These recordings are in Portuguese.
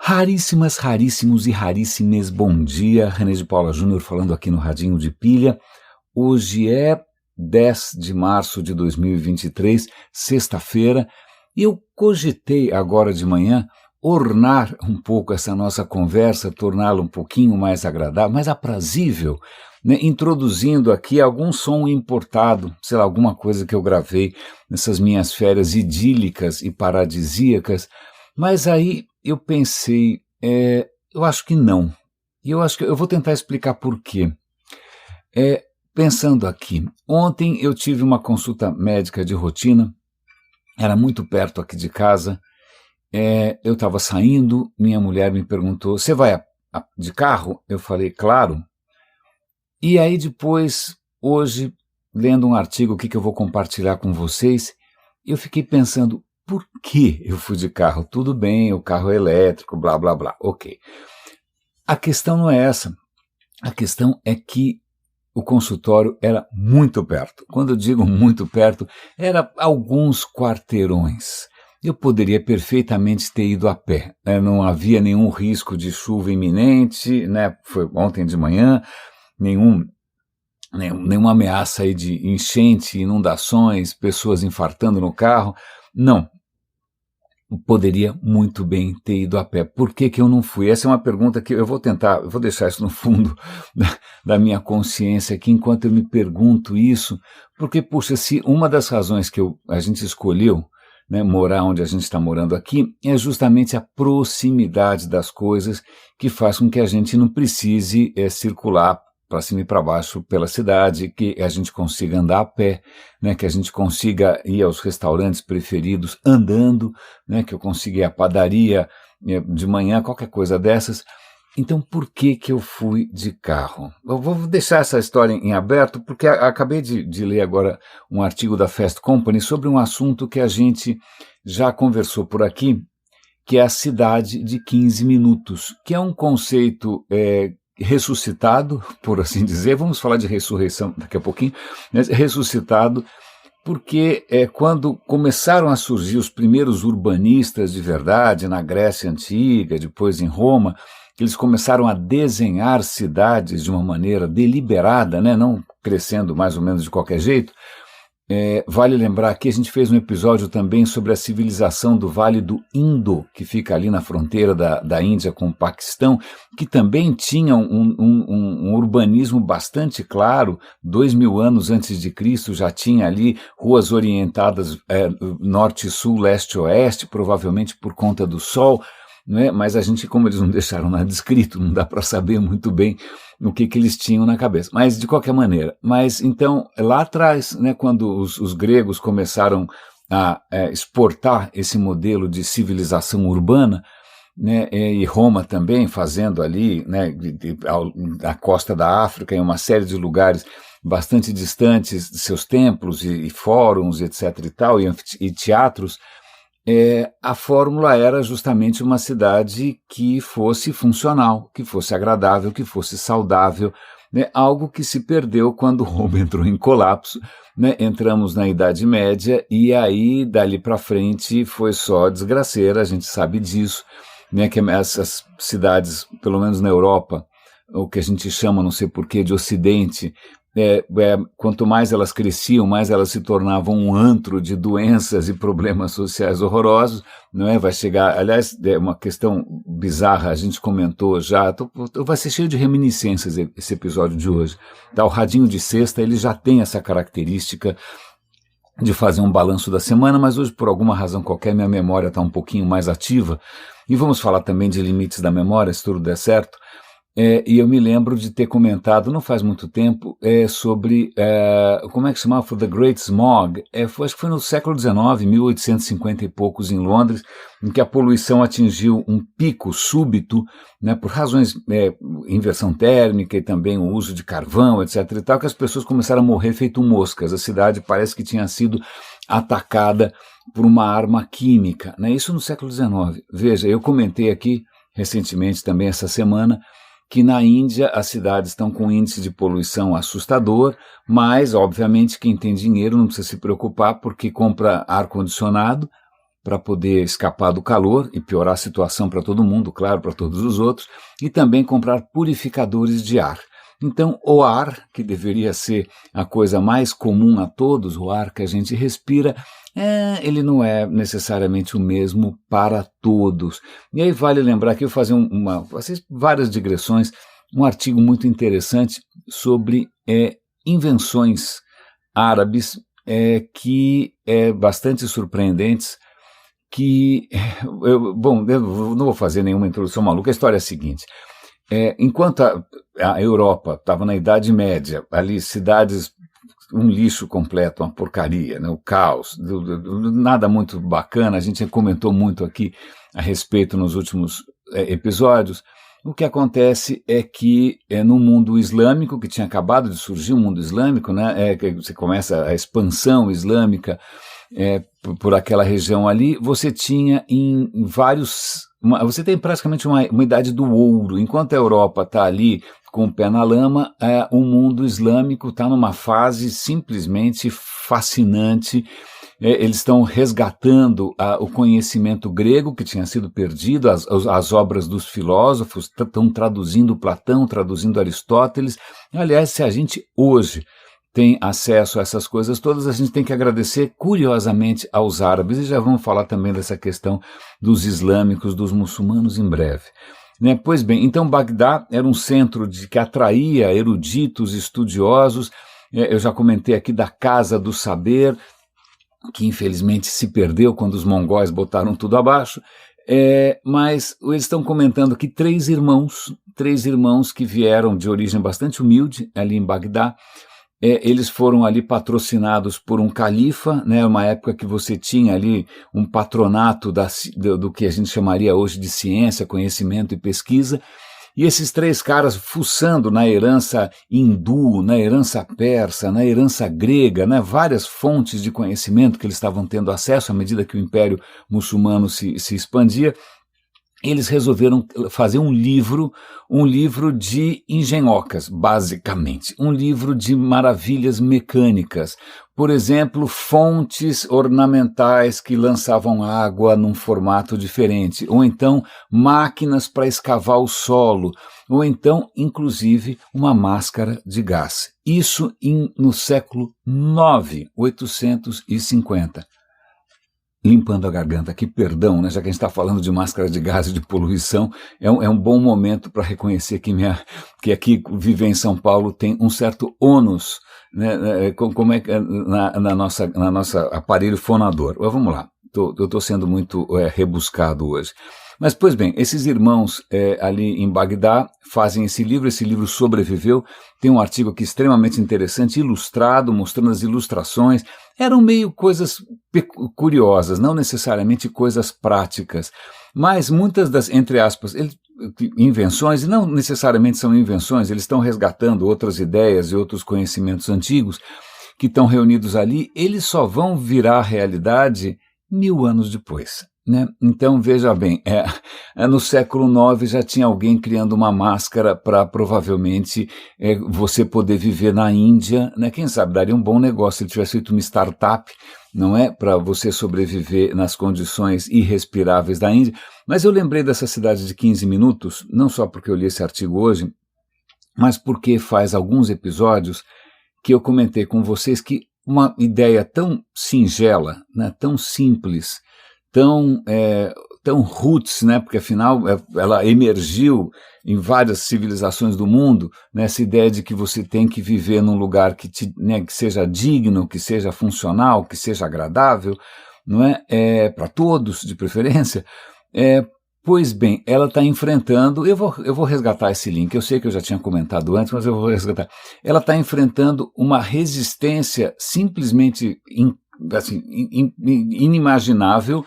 Raríssimas, raríssimos e raríssimes, bom dia, René de Paula Júnior falando aqui no Radinho de Pilha. Hoje é 10 de março de 2023, sexta-feira, e eu cogitei agora de manhã ornar um pouco essa nossa conversa, torná-la um pouquinho mais agradável, mais aprazível, né, introduzindo aqui algum som importado, sei lá, alguma coisa que eu gravei nessas minhas férias idílicas e paradisíacas, mas aí eu pensei, eu acho que não. E eu acho que eu vou tentar explicar por quê. Pensando aqui, ontem eu tive uma consulta médica de rotina, era muito perto aqui de casa, eu estava saindo, minha mulher me perguntou, você vai de carro? Eu falei, claro. E aí depois, hoje, lendo um artigo aqui que eu vou compartilhar com vocês, eu fiquei pensando, por que eu fui de carro? Tudo bem, o carro é elétrico, blá, blá, blá, ok. A questão não é essa. A questão é que o consultório era muito perto. Quando eu digo muito perto, era alguns quarteirões. Eu poderia perfeitamente ter ido a pé, né? Não havia nenhum risco de chuva iminente, né? Foi ontem de manhã, nenhuma ameaça aí de enchente, inundações, pessoas infartando no carro. Não. Poderia muito bem ter ido a pé. Por que eu não fui? Essa é uma pergunta que eu vou deixar isso no fundo da minha consciência aqui, enquanto eu me pergunto isso, porque, puxa, se uma das razões que a gente escolheu, né, morar onde a gente está morando aqui, é justamente a proximidade das coisas que faz com que a gente não precise circular para cima e para baixo pela cidade, que a gente consiga andar a pé, né, que a gente consiga ir aos restaurantes preferidos andando, né, que eu consiga ir à padaria de manhã, qualquer coisa dessas. Então, por que eu fui de carro? Eu vou deixar essa história em aberto, porque acabei de ler agora um artigo da Fast Company sobre um assunto que a gente já conversou por aqui, que é a cidade de 15 minutos, que é um conceito ressuscitado, por assim dizer, vamos falar de ressurreição daqui a pouquinho, né? Ressuscitado, porque quando começaram a surgir os primeiros urbanistas de verdade, na Grécia Antiga, depois em Roma, eles começaram a desenhar cidades de uma maneira deliberada, né? Não crescendo mais ou menos de qualquer jeito. Vale lembrar que a gente fez um episódio também sobre a civilização do Vale do Indo, que fica ali na fronteira da Índia com o Paquistão, que também tinha um urbanismo bastante claro. 2000 anos antes de Cristo já tinha ali ruas orientadas norte, sul, leste, oeste, provavelmente por conta do sol, não é? Mas a gente, como eles não deixaram nada escrito, não dá para saber muito bem o que eles tinham na cabeça. Mas, de qualquer maneira, então, lá atrás, né, quando os gregos começaram a exportar esse modelo de civilização urbana, né, e Roma também fazendo ali, né, a costa da África, em uma série de lugares bastante distantes de seus templos e fóruns, etc. e tal, e teatros, a fórmula era justamente uma cidade que fosse funcional, que fosse agradável, que fosse saudável, né? Algo que se perdeu quando Roma entrou em colapso, né? Entramos na Idade Média e aí dali para frente foi só desgraceira, a gente sabe disso, né? Que essas cidades, pelo menos na Europa, o que a gente chama, não sei porquê, de Ocidente, quanto mais elas cresciam, mais elas se tornavam um antro de doenças e problemas sociais horrorosos, não é? Vai chegar, aliás, é uma questão bizarra, a gente comentou já, vai ser cheio de reminiscências esse episódio de hoje. Tá? O Radinho de Sexta, ele já tem essa característica de fazer um balanço da semana, mas hoje, por alguma razão qualquer, minha memória está um pouquinho mais ativa, e vamos falar também de limites da memória, se tudo der certo. E eu me lembro de ter comentado, não faz muito tempo, sobre, como é que chamava? The Great Smog. Acho que foi no século XIX, 1850 e poucos, em Londres, em que a poluição atingiu um pico súbito, né, por razões inversão térmica e também o uso de carvão, etc. e tal, que as pessoas começaram a morrer feito moscas. A cidade parece que tinha sido atacada por uma arma química, né? Isso no século XIX. Veja, eu comentei aqui recentemente, também essa semana, que na Índia as cidades estão com um índice de poluição assustador, mas, obviamente, quem tem dinheiro não precisa se preocupar porque compra ar-condicionado para poder escapar do calor e piorar a situação para todo mundo, claro, para todos os outros, e também comprar purificadores de ar. Então, o ar, que deveria ser a coisa mais comum a todos, o ar que a gente respira, ele não é necessariamente o mesmo para todos. E aí vale lembrar que eu fazer várias digressões, um artigo muito interessante sobre invenções árabes que bastante surpreendentes, que, eu não vou fazer nenhuma introdução maluca, a história é a seguinte. Enquanto a Europa estava na Idade Média, ali cidades, um lixo completo, uma porcaria, né, o caos, nada muito bacana, a gente comentou muito aqui a respeito nos últimos episódios. O que acontece é que no mundo islâmico, que tinha acabado de surgir o mundo islâmico, né, que você começa a expansão islâmica por aquela região ali, você tinha você tem praticamente uma idade do ouro. Enquanto a Europa está ali com o pé na lama, o mundo islâmico está numa fase simplesmente fascinante. Eles estão resgatando o conhecimento grego que tinha sido perdido, as obras dos filósofos, estão traduzindo Platão, traduzindo Aristóteles. Aliás, se a gente hoje tem acesso a essas coisas todas, a gente tem que agradecer curiosamente aos árabes, e já vamos falar também dessa questão dos islâmicos, dos muçulmanos em breve. Pois bem, então Bagdá era um centro que atraía eruditos, estudiosos. Eu já comentei aqui da Casa do Saber, que infelizmente se perdeu quando os mongóis botaram tudo abaixo, mas eles estão comentando que três irmãos que vieram de origem bastante humilde ali em Bagdá, eles foram ali patrocinados por um califa, né, uma época que você tinha ali um patronato do que a gente chamaria hoje de ciência, conhecimento e pesquisa, e esses três caras fuçando na herança hindu, na herança persa, na herança grega, né, várias fontes de conhecimento que eles estavam tendo acesso à medida que o Império Muçulmano se expandia. Eles resolveram fazer um livro de engenhocas, basicamente, um livro de maravilhas mecânicas. Por exemplo, fontes ornamentais que lançavam água num formato diferente, ou então máquinas para escavar o solo, ou então, inclusive, uma máscara de gás. Isso no século IX, 850. Limpando a garganta aqui, perdão, né, já que a gente está falando de máscara de gás e de poluição, é um bom momento para reconhecer que aqui viver em São Paulo tem um certo ônus, né, como é que na nossa aparelho fonador. Mas vamos lá, eu estou sendo muito rebuscado hoje. Mas, pois bem, esses irmãos ali em Bagdá fazem esse livro sobreviveu, tem um artigo aqui extremamente interessante, ilustrado, mostrando as ilustrações. Eram meio coisas curiosas, não necessariamente coisas práticas, mas muitas das, entre aspas, invenções, e não necessariamente são invenções, eles estão resgatando outras ideias e outros conhecimentos antigos que estão reunidos ali, eles só vão virar realidade 1000 anos depois. Né? Então, veja bem, no século IX já tinha alguém criando uma máscara para provavelmente você poder viver na Índia, né? Quem sabe daria um bom negócio se ele tivesse feito uma startup, não é? Para você sobreviver nas condições irrespiráveis da Índia. Mas eu lembrei dessa cidade de 15 minutos, não só porque eu li esse artigo hoje, mas porque faz alguns episódios que eu comentei com vocês que uma ideia tão singela, né? Tão simples, tão roots, né, porque afinal ela emergiu em várias civilizações do mundo, nessa ideia de que você tem que viver num lugar que seja digno, que seja funcional, que seja agradável, não é? Para todos, de preferência. Pois bem, ela está enfrentando, eu vou resgatar esse link, eu sei que eu já tinha comentado antes, mas eu vou resgatar. Ela está enfrentando uma resistência simplesmente inimaginável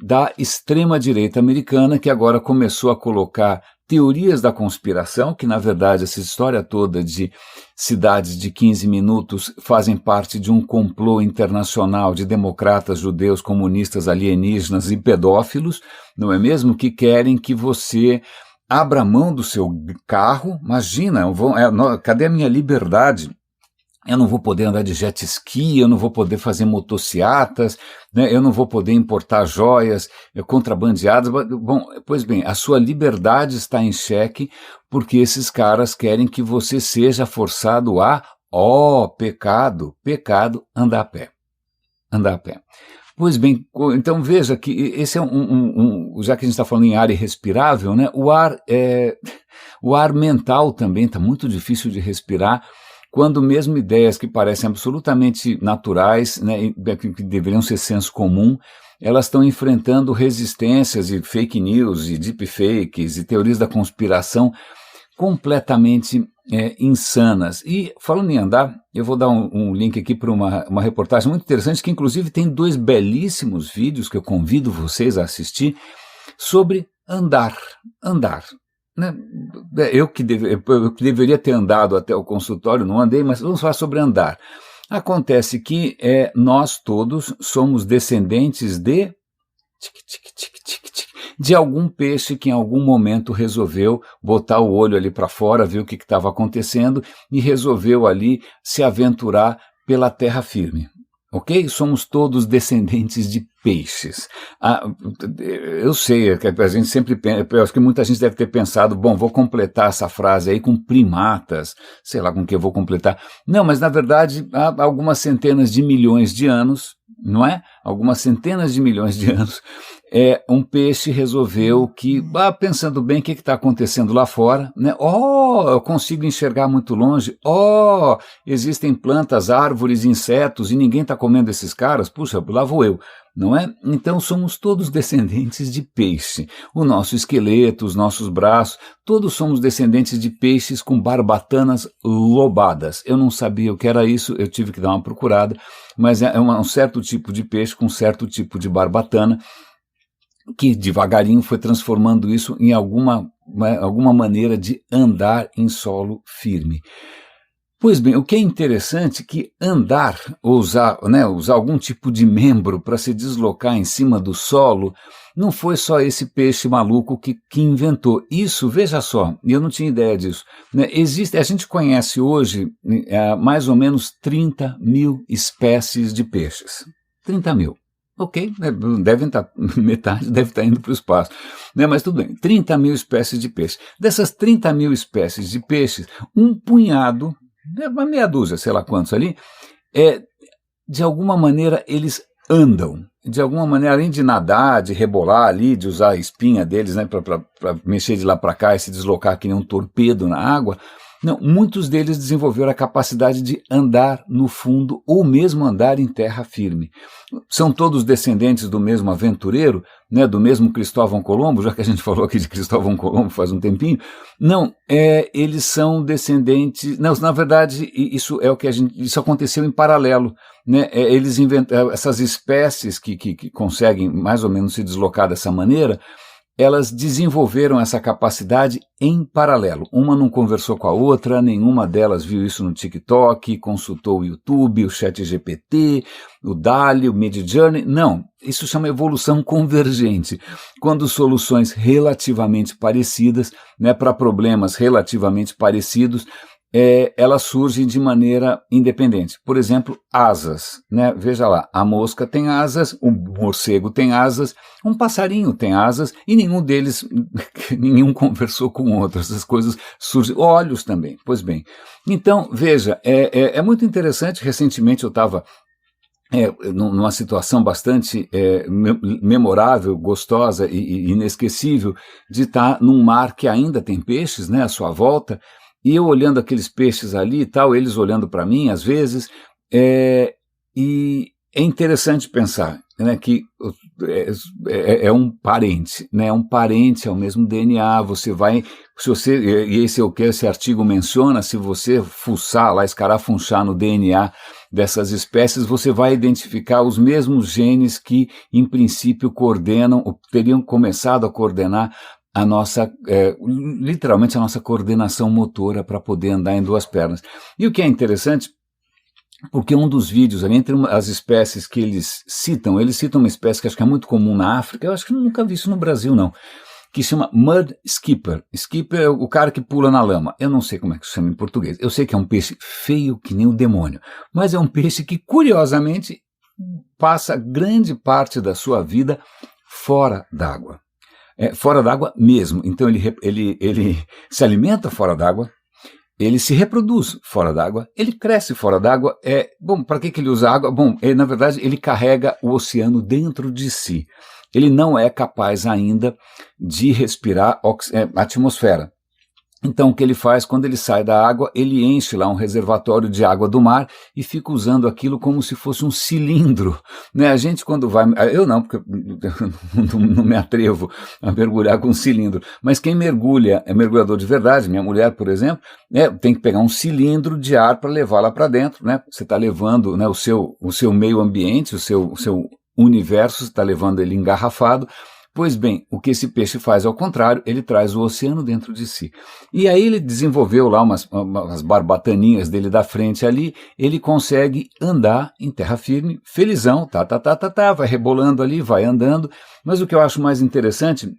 da extrema-direita americana, que agora começou a colocar teorias da conspiração, que na verdade essa história toda de cidades de 15 minutos fazem parte de um complô internacional de democratas, judeus, comunistas, alienígenas e pedófilos, não é mesmo? Que querem que você abra mão do seu carro. Imagina, cadê a minha liberdade eu não vou poder andar de jet ski, eu não vou poder fazer motociatas, né, eu não vou poder importar joias contrabandeadas. Bom, pois bem, a sua liberdade está em xeque porque esses caras querem que você seja forçado a, pecado, andar a pé. Andar a pé. Pois bem, então veja que esse é já que a gente está falando em ar irrespirável, né, o ar mental também está muito difícil de respirar, quando mesmo ideias que parecem absolutamente naturais, né, que deveriam ser senso comum, elas estão enfrentando resistências e fake news e deepfakes e teorias da conspiração completamente insanas. E falando em andar, eu vou dar um link aqui para uma reportagem muito interessante, que inclusive tem 2 belíssimos vídeos que eu convido vocês a assistir, sobre andar. Né? Eu que deveria ter andado até o consultório, não andei, mas vamos falar sobre andar. Acontece que nós todos somos descendentes de algum peixe que em algum momento resolveu botar o olho ali para fora, ver o que estava acontecendo e resolveu ali se aventurar pela terra firme. Ok? Somos todos descendentes de peixes. Eu sei, a gente sempre pensa, eu acho que muita gente deve ter pensado, bom, vou completar essa frase aí com primatas, sei lá com que eu vou completar. Não, mas na verdade há algumas centenas de milhões de anos, não é? Algumas centenas de milhões de anos, um peixe resolveu que, pensando bem, o que está acontecendo lá fora, né? Eu consigo enxergar muito longe, existem plantas, árvores, insetos e ninguém está comendo esses caras, puxa, lá vou eu, não é? Então somos todos descendentes de peixe, o nosso esqueleto, os nossos braços, todos somos descendentes de peixes com barbatanas lobadas. Eu não sabia o que era isso, eu tive que dar uma procurada, mas é um certo tipo de peixe com certo tipo de barbatana, que devagarinho foi transformando isso em alguma maneira de andar em solo firme. Pois bem, o que é interessante é que andar, ou usar algum tipo de membro para se deslocar em cima do solo, não foi só esse peixe maluco que inventou. Isso, veja só, e eu não tinha ideia disso, né? A gente conhece hoje mais ou menos 30 mil espécies de peixes. 30 mil. Ok, metade deve estar indo para o espaço, né? Mas tudo bem, 30 mil espécies de peixes. Dessas 30 mil espécies de peixes, um punhado, uma meia dúzia, sei lá quantos ali, de alguma maneira eles andam. De alguma maneira, além de nadar, de rebolar ali, de usar a espinha deles, né, para mexer de lá para cá e se deslocar que nem um torpedo na água, não, muitos deles desenvolveram a capacidade de andar no fundo ou mesmo andar em terra firme. São todos descendentes do mesmo aventureiro, né, do mesmo Cristóvão Colombo, já que a gente falou aqui de Cristóvão Colombo faz um tempinho. Não, eles são descendentes. Não, na verdade, isso é o que isso aconteceu em paralelo, né? Eles inventaram essas espécies que conseguem mais ou menos se deslocar dessa maneira. Elas desenvolveram essa capacidade em paralelo. Uma não conversou com a outra, nenhuma delas viu isso no TikTok, consultou o YouTube, o ChatGPT, o DALL-E, o Midjourney. Não, isso chama evolução convergente. Quando soluções relativamente parecidas, né, para problemas relativamente parecidos, elas surgem de maneira independente. Por exemplo, asas, né? Veja lá, a mosca tem asas, o morcego tem asas, um passarinho tem asas e nenhum deles, nenhum conversou com o outro. Essas coisas surgem. Olhos também, pois bem. Então, veja, é muito interessante. Recentemente eu estava numa situação bastante memorável, gostosa e inesquecível de estar num mar que ainda tem peixes, né, à sua volta. E eu olhando aqueles peixes ali e tal, eles olhando para mim às vezes, e é interessante pensar, né, que é um parente, né, um parente, é o mesmo DNA. E esse é o que esse artigo menciona, se você fuçar lá, escarafunchar no DNA dessas espécies, você vai identificar os mesmos genes que, em princípio, coordenam, ou teriam começado a coordenar a nossa, literalmente a nossa coordenação motora para poder andar em duas pernas. E o que é interessante, porque um dos vídeos, entre as espécies que eles citam uma espécie que acho que é muito comum na África, eu acho que nunca vi isso no Brasil não, que chama Mud Skipper. Skipper é o cara que pula na lama. Eu não sei como é que se chama em português. Eu sei que é um peixe feio que nem o demônio, mas é um peixe que, curiosamente, passa grande parte da sua vida fora d'água. Fora d'água mesmo. Então ele se alimenta fora d'água, ele se reproduz fora d'água, ele cresce fora d'água. Bom, para que ele usa água? Bom, na verdade, ele carrega o oceano dentro de si. Ele não é capaz ainda de respirar a atmosfera. Então, o que ele faz, quando ele sai da água, ele enche lá um reservatório de água do mar e fica usando aquilo como se fosse um cilindro, né? A gente, quando vai... Eu não, porque eu não me atrevo a mergulhar com um cilindro. Mas quem mergulha, é mergulhador de verdade, minha mulher, por exemplo, tem que pegar um cilindro de ar para levar lá para dentro, né? Você está levando, né, o seu meio ambiente, o seu universo, você está levando ele engarrafado. Pois bem, o que esse peixe faz ao contrário, ele traz o oceano dentro de si. E aí ele desenvolveu lá umas barbataninhas dele da frente ali, ele consegue andar em terra firme, felizão, vai rebolando ali, vai andando. Mas o que eu acho mais interessante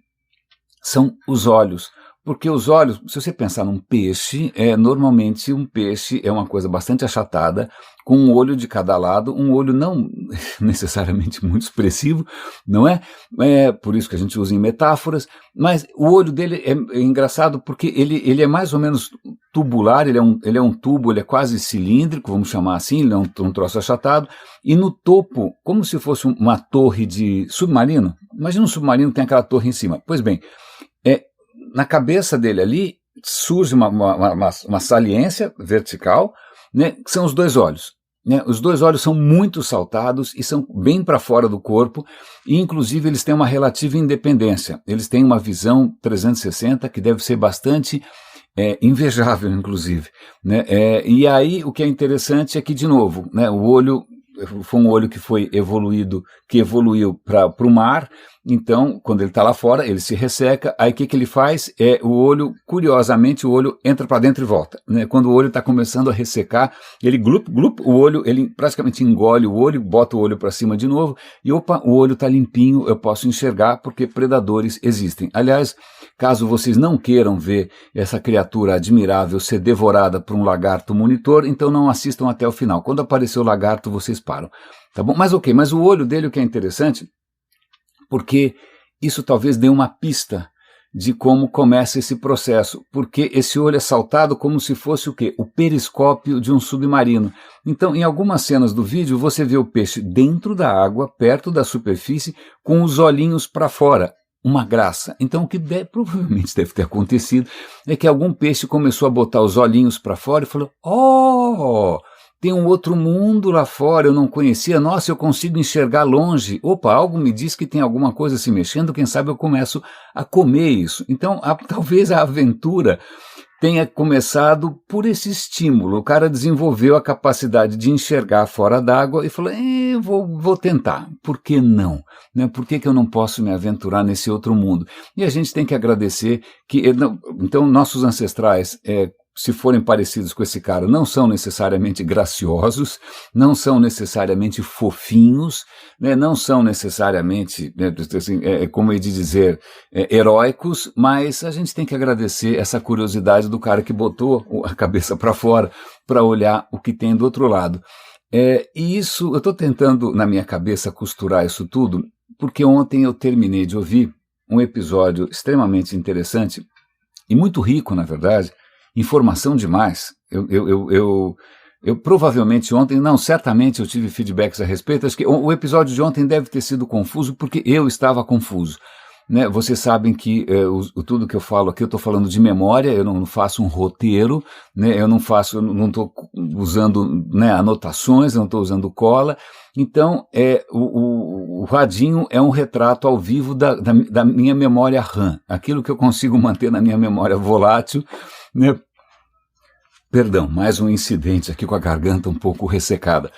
são os olhos. Porque os olhos, se você pensar num peixe, normalmente um peixe é uma coisa bastante achatada, com um olho de cada lado, um olho não necessariamente muito expressivo, não é? Por isso que a gente usa em metáforas, mas o olho dele é engraçado porque ele é mais ou menos tubular, ele é um tubo, ele é quase cilíndrico, vamos chamar assim, ele é um troço achatado, e no topo, como se fosse uma torre de submarino, imagina um submarino que tem aquela torre em cima. Pois bem, na cabeça dele ali surge uma saliência vertical, né, que são os dois olhos. Né? Os dois olhos são muito saltados e são bem para fora do corpo, e inclusive eles têm uma relativa independência. Eles têm uma visão 360 que deve ser bastante invejável, inclusive. Né? E aí o que é interessante é que, de novo, né, o olho foi um olho que foi que evoluiu para o mar. Então, quando ele está lá fora, ele se resseca. Aí o que ele faz? O olho, curiosamente, o olho entra para dentro e volta. Né? Quando o olho está começando a ressecar, ele glup, o olho, ele praticamente engole o olho, bota o olho para cima de novo, e opa, o olho está limpinho, eu posso enxergar porque predadores existem. Aliás, caso vocês não queiram ver essa criatura admirável ser devorada por um lagarto monitor, então não assistam até o final. Quando aparecer o lagarto, vocês param. Tá bom? Mas ok, mas o olho dele, o que é interessante, porque isso talvez dê uma pista de como começa esse processo, porque esse olho é saltado como se fosse o quê? O periscópio de um submarino. Então, em algumas cenas do vídeo, você vê o peixe dentro da água, perto da superfície, com os olhinhos para fora. Uma graça. Então, o que provavelmente deve ter acontecido é que algum peixe começou a botar os olhinhos para fora e falou: "Oh, tem um outro mundo lá fora, eu não conhecia, nossa, eu consigo enxergar longe, opa, algo me diz que tem alguma coisa se mexendo, quem sabe eu começo a comer isso." Então, talvez a aventura tenha começado por esse estímulo. O cara desenvolveu a capacidade de enxergar fora d'água e falou: vou tentar, por que não? Né? Por que eu não posso me aventurar nesse outro mundo? E a gente tem que agradecer que, então, nossos ancestrais, se forem parecidos com esse cara, não são necessariamente graciosos, não são necessariamente fofinhos, né, não são necessariamente, assim, como é de dizer, heróicos, mas a gente tem que agradecer essa curiosidade do cara que botou a cabeça para fora para olhar o que tem do outro lado. E isso, eu estou tentando na minha cabeça costurar isso tudo, porque ontem eu terminei de ouvir um episódio extremamente interessante e muito rico, na verdade, informação demais. Eu provavelmente ontem, não, certamente eu tive feedbacks a respeito. Acho que o episódio de ontem deve ter sido confuso porque eu estava confuso. Né? Vocês sabem que tudo que eu falo aqui, eu estou falando de memória, eu não faço um roteiro, né? Eu não estou usando, né, anotações, eu não estou usando cola. Então, o radinho é um retrato ao vivo da minha memória RAM, aquilo que eu consigo manter na minha memória volátil, né? Perdão, mais um incidente aqui com a garganta um pouco ressecada.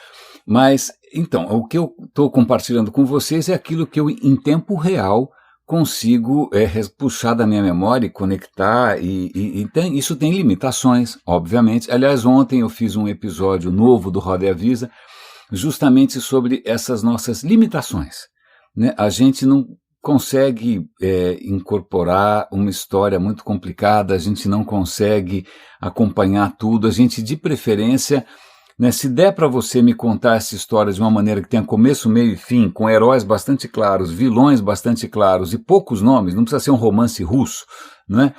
Mas, então, o que eu estou compartilhando com vocês é aquilo que eu, em tempo real, consigo puxar da minha memória e conectar, isso tem limitações, obviamente. Aliás, ontem eu fiz um episódio novo do Roda e Avisa, justamente sobre essas nossas limitações. Né? A gente não consegue incorporar uma história muito complicada, a gente não consegue acompanhar tudo, a gente, de preferência, né, se der para você me contar essa história de uma maneira que tenha começo, meio e fim, com heróis bastante claros, vilões bastante claros e poucos nomes, não precisa ser um romance russo, né?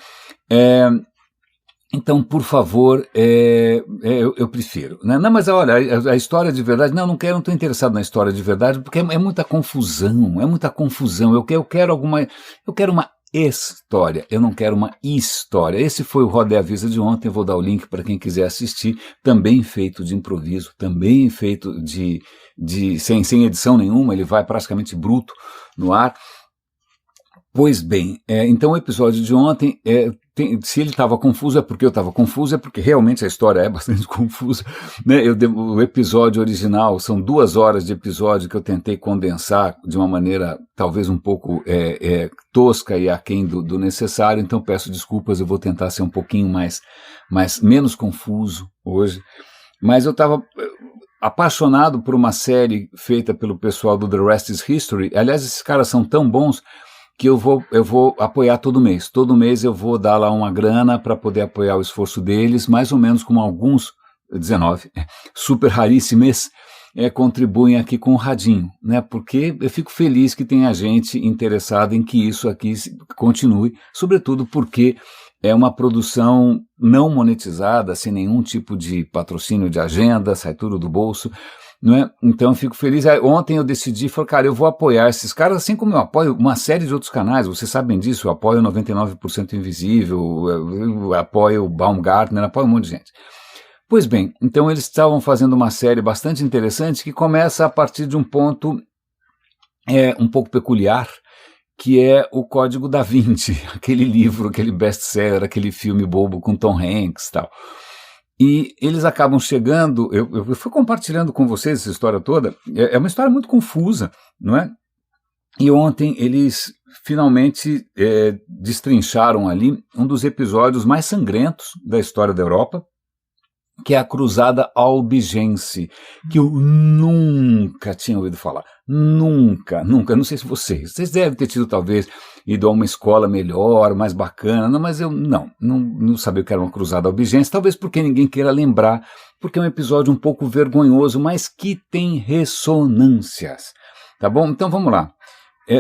Então, por favor, eu prefiro. Né? Não, mas olha, a história de verdade, não estou interessado na história de verdade, porque é muita confusão, Eu quero uma história, eu não quero uma história. Esse foi o Rodé Avisa de ontem, eu vou dar o link para quem quiser assistir, também feito de improviso, também feito sem edição nenhuma, ele vai praticamente bruto no ar. Pois bem, então o episódio de ontem, se ele estava confuso é porque eu estava confuso, é porque realmente a história é bastante confusa. Né? O episódio original, são 2 horas de episódio que eu tentei condensar de uma maneira talvez um pouco tosca e aquém do necessário, então peço desculpas, eu vou tentar ser um pouquinho menos confuso hoje. Mas eu estava apaixonado por uma série feita pelo pessoal do The Rest is History. Aliás, esses caras são tão bons que eu vou apoiar todo mês. Todo mês eu vou dar lá uma grana para poder apoiar o esforço deles, mais ou menos como alguns, 19, super raríssimos, contribuem aqui com o radinho, né? Porque eu fico feliz que tenha gente interessada em que isso aqui continue, sobretudo porque é uma produção não monetizada, sem nenhum tipo de patrocínio de agenda, sai tudo do bolso. Não é? Então eu fico feliz. Ontem eu decidi, falei, cara, eu vou apoiar esses caras, assim como eu apoio uma série de outros canais, vocês sabem disso, eu apoio 99% Invisível, eu apoio o Baumgartner, apoio um monte de gente. Pois bem, então eles estavam fazendo uma série bastante interessante que começa a partir de um ponto um pouco peculiar, que é o Código da Vinci, aquele livro, aquele best-seller, aquele filme bobo com Tom Hanks e tal. E eles acabam chegando, eu fui compartilhando com vocês essa história toda, é uma história muito confusa, não é? E ontem eles finalmente destrincharam ali um dos episódios mais sangrentos da história da Europa, que é a Cruzada Albigense, que eu nunca tinha ouvido falar. Nunca, não sei se vocês devem ter tido talvez ido a uma escola melhor, mais bacana, não, mas eu não sabia o que era uma Cruzada Albigense, talvez porque ninguém queira lembrar, porque é um episódio um pouco vergonhoso, mas que tem ressonâncias, tá bom? Então vamos lá,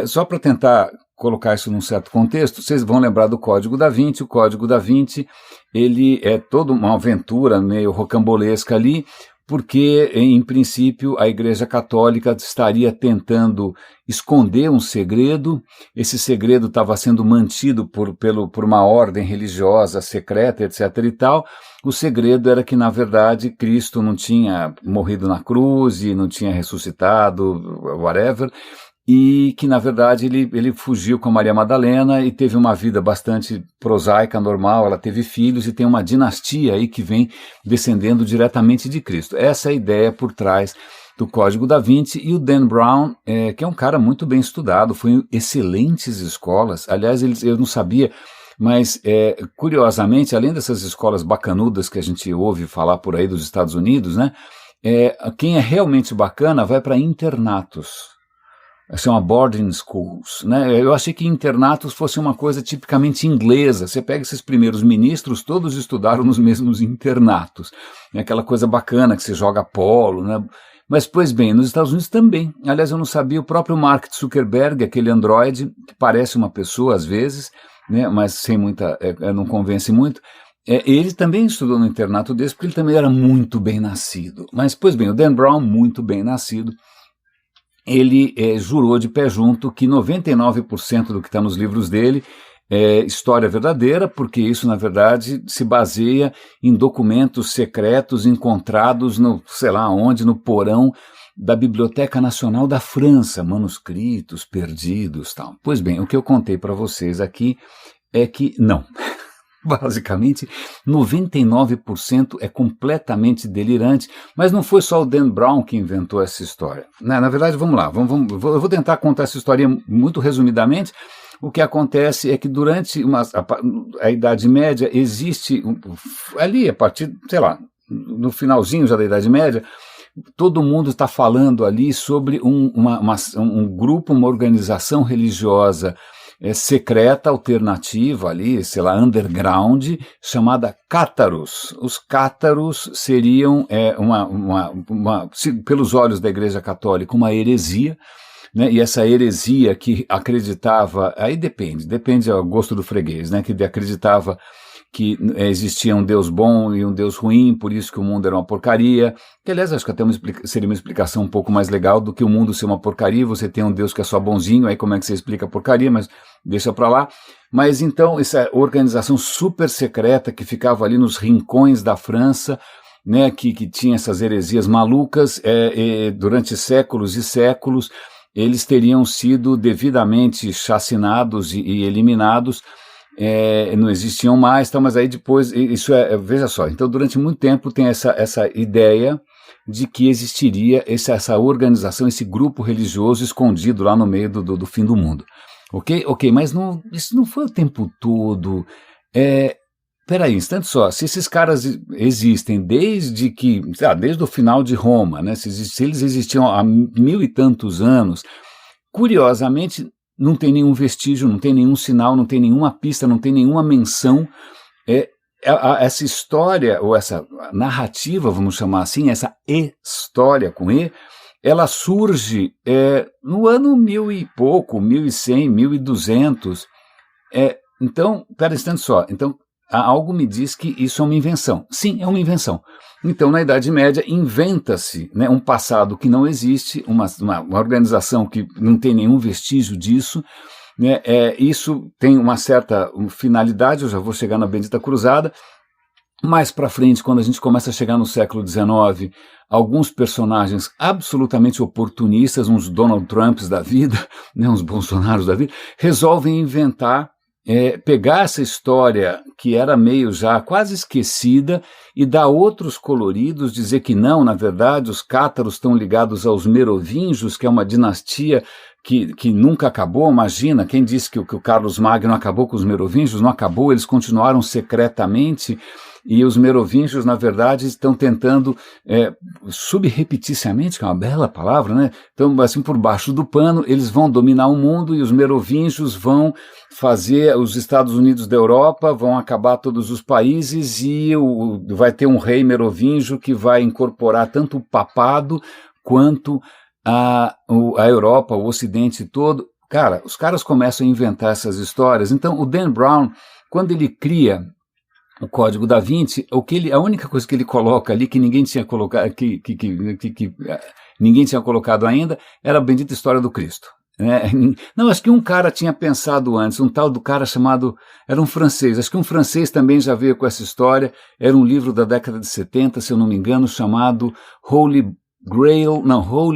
só para tentar colocar isso num certo contexto, vocês vão lembrar do Código da Vinci. O Código da Vinci, ele é toda uma aventura meio rocambolesca ali, porque, em princípio, a Igreja Católica estaria tentando esconder um segredo. Esse segredo estava sendo mantido por uma ordem religiosa secreta, etc. e tal. O segredo era que, na verdade, Cristo não tinha morrido na cruz e não tinha ressuscitado, whatever, e que, na verdade, ele fugiu com a Maria Madalena e teve uma vida bastante prosaica, normal, ela teve filhos e tem uma dinastia aí que vem descendendo diretamente de Cristo. Essa é a ideia por trás do Código da Vinci, e o Dan Brown, que é um cara muito bem estudado, foi em excelentes escolas, aliás, eu não sabia, mas, curiosamente, além dessas escolas bacanudas que a gente ouve falar por aí dos Estados Unidos, né, quem é realmente bacana vai para internatos. Chama boarding schools, né? Eu achei que internatos fosse uma coisa tipicamente inglesa. Você pega esses primeiros ministros, todos estudaram nos mesmos internatos. É aquela coisa bacana que você joga polo, né? Mas, pois bem, nos Estados Unidos também. Aliás, eu não sabia, o próprio Mark Zuckerberg, aquele androide, que parece uma pessoa às vezes, né? Mas sem muita, não convence muito, ele também estudou no internato desse, porque ele também era muito bem nascido. Mas, pois bem, o Dan Brown, muito bem nascido, ele jurou de pé junto que 99% do que está nos livros dele é história verdadeira, porque isso, na verdade, se baseia em documentos secretos encontrados no, sei lá onde, no porão da Biblioteca Nacional da França, manuscritos perdidos, tal. Pois bem, o que eu contei para vocês aqui é que não. Basicamente, 99% é completamente delirante, mas não foi só o Dan Brown que inventou essa história. Na verdade, vamos lá, eu vou tentar contar essa história muito resumidamente. O que acontece é que durante a Idade Média existe, ali a partir, sei lá, no finalzinho já da Idade Média, todo mundo está falando ali sobre um grupo, uma organização religiosa secreta, alternativa ali, sei lá, underground, chamada cátaros. Os cátaros seriam, pelos olhos da Igreja Católica, uma heresia, né? E essa heresia que acreditava, aí depende ao gosto do freguês, né? Que acreditava que existia um Deus bom e um Deus ruim, por isso que o mundo era uma porcaria, que aliás acho que até seria uma explicação um pouco mais legal do que o mundo ser uma porcaria, você tem um Deus que é só bonzinho, aí como é que você explica a porcaria, mas deixa pra lá. Mas então essa organização super secreta que ficava ali nos rincões da França, né, que tinha essas heresias malucas, durante séculos e séculos, eles teriam sido devidamente chacinados e eliminados, não existiam mais, tá, mas aí depois, veja só, então durante muito tempo tem essa ideia de que existiria essa organização, esse grupo religioso escondido lá no meio do fim do mundo. Ok, mas isso não foi o tempo todo. Peraí, instante só, se esses caras existem desde o final de Roma, né, se eles existiam há 1000 e tantos anos, curiosamente não tem nenhum vestígio, não tem nenhum sinal, não tem nenhuma pista, não tem nenhuma menção. Essa história, ou essa narrativa, vamos chamar assim, essa história com E, ela surge no ano 1000 e pouco, 1100, 1200. Então, pera um instante só, então algo me diz que isso é uma invenção. Sim, é uma invenção. Então, na Idade Média, inventa-se, né, um passado que não existe, uma organização que não tem nenhum vestígio disso, né, isso tem uma certa finalidade, eu já vou chegar na Bendita Cruzada. Mais para frente, quando a gente começa a chegar no século XIX, alguns personagens absolutamente oportunistas, uns Donald Trumps da vida, né, uns Bolsonaros da vida, resolvem inventar, pegar essa história que era meio já quase esquecida e dar outros coloridos, dizer que não, na verdade, os cátaros estão ligados aos merovingios, que é uma dinastia que nunca acabou. Imagina, quem disse que o Carlos Magno acabou com os merovingios? Não acabou, eles continuaram secretamente, e os merovingios, na verdade, estão tentando, subrepticiamente, que é uma bela palavra, né? Então, assim, por baixo do pano, eles vão dominar o mundo e os merovingios vão fazer os Estados Unidos da Europa, vão acabar todos os países e vai ter um rei merovingio que vai incorporar tanto o papado quanto a Europa, o Ocidente todo. Cara, os caras começam a inventar essas histórias. Então, o Dan Brown, quando ele cria o Código da Vinci, a única coisa que ele coloca ali, que ninguém tinha colocado, que ninguém tinha colocado ainda, era a bendita história do Cristo. Não, acho que um cara tinha pensado antes, um tal do cara chamado, era um francês, acho que um francês também já veio com essa história, era um livro da década de 70, se eu não me engano, chamado Holy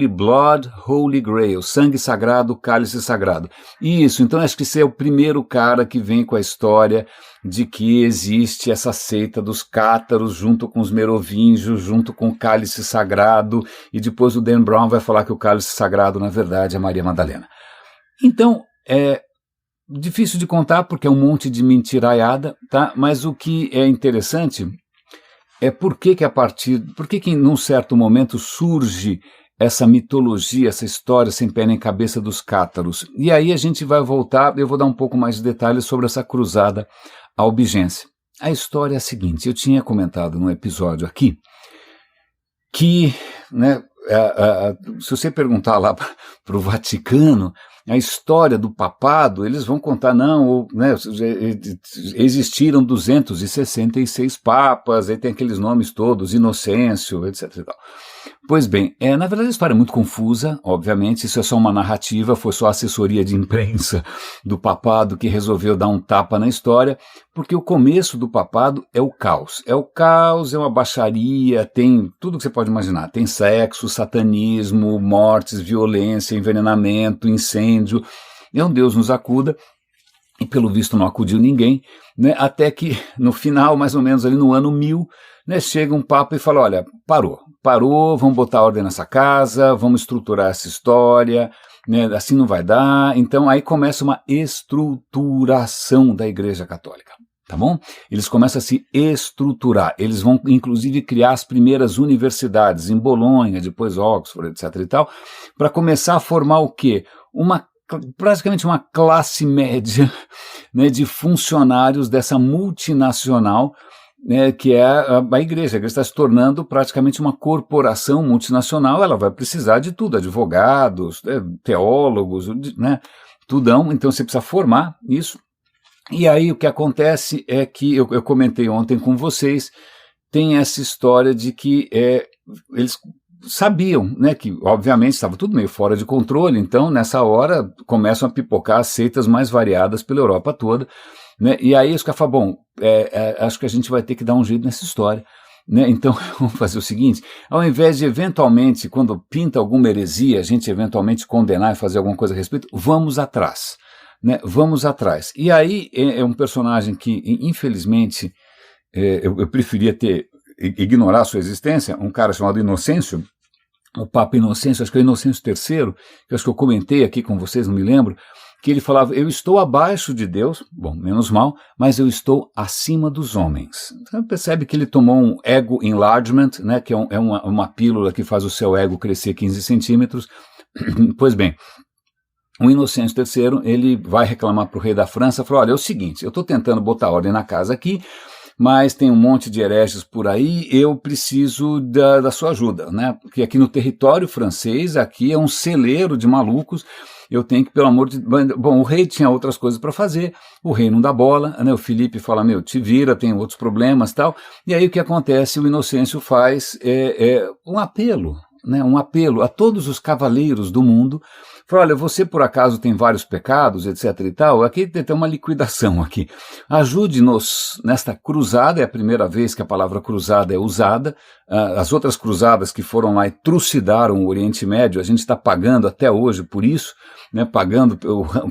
Blood, Holy Grail, Sangue Sagrado, Cálice Sagrado. Isso, então acho que esse é o primeiro cara que vem com a história de que existe essa seita dos cátaros junto com os merovingios, junto com o Cálice Sagrado, e depois o Dan Brown vai falar que o Cálice Sagrado, na verdade, é Maria Madalena. Então, é difícil de contar porque é um monte de mentiraiada, tá? Mas o que é interessante por que num certo momento surge essa mitologia, essa história sem pé nem cabeça dos cátaros. E aí a gente vai voltar, eu vou dar um pouco mais de detalhes sobre essa cruzada albigense. A história é a seguinte, eu tinha comentado num episódio aqui que, né, se você perguntar lá para o Vaticano, a história do papado, eles vão contar, não, né, existiram 266 papas, aí tem aqueles nomes todos, Inocêncio, etc. E tal. Pois bem, na verdade a história é muito confusa, obviamente, isso é só uma narrativa, foi só a assessoria de imprensa do papado que resolveu dar um tapa na história, porque o começo do papado é o caos. É o caos, é uma baixaria, tem tudo que você pode imaginar, tem sexo, satanismo, mortes, violência, envenenamento, incêndio. Deus nos acuda, e pelo visto não acudiu ninguém, né, até que no final, mais ou menos ali no ano 1000, né, chega um papa e fala, olha, parou, vamos botar ordem nessa casa, vamos estruturar essa história, né, assim não vai dar. Então aí começa uma estruturação da Igreja Católica. tá bom? Eles começam a se estruturar, eles vão inclusive criar as primeiras universidades em Bolonha, depois Oxford, etc e tal, para começar a formar o quê? Praticamente uma classe média, né, de funcionários dessa multinacional, né, que é a igreja. A igreja está se tornando praticamente uma corporação multinacional, ela vai precisar de tudo, advogados, teólogos, né, tudão, então você precisa formar isso. E aí o que acontece é que, eu comentei ontem com vocês, tem essa história de que eles sabiam, né, que obviamente estava tudo meio fora de controle, então nessa hora começam a pipocar as seitas mais variadas pela Europa toda, né, e aí os caras falam, bom, acho que a gente vai ter que dar um jeito nessa história, né, então vamos fazer o seguinte, ao invés de eventualmente, quando pinta alguma heresia, a gente eventualmente condenar e fazer alguma coisa a respeito, vamos atrás, né, vamos atrás. E aí é um personagem que, infelizmente, eu preferia ignorar a sua existência, um cara chamado Inocêncio, o Papa Inocêncio, acho que é Inocêncio III, que acho que eu comentei aqui com vocês, não me lembro, que ele falava, eu estou abaixo de Deus, bom, menos mal, mas eu estou acima dos homens. Então percebe que ele tomou um ego enlargement, né, que é uma pílula que faz o seu ego crescer 15 centímetros. Pois bem, o Inocêncio III, ele vai reclamar para o rei da França, falou, olha, é o seguinte, eu estou tentando botar ordem na casa aqui, mas tem um monte de hereges por aí, eu preciso da sua ajuda, né? Porque aqui no território francês, aqui é um celeiro de malucos, eu tenho que, pelo amor de... Bom, o rei tinha outras coisas para fazer, o rei não dá bola, né? O Felipe fala, te vira, tem outros problemas e tal, e aí o que acontece? O Inocêncio faz um apelo, né? Um apelo a todos os cavaleiros do mundo. Fala, olha, você por acaso tem vários pecados, etc e tal, aqui tem uma liquidação aqui. Ajude-nos nesta cruzada, é a primeira vez que a palavra cruzada é usada, as outras cruzadas que foram lá e trucidaram o Oriente Médio, a gente está pagando até hoje por isso, né, pagando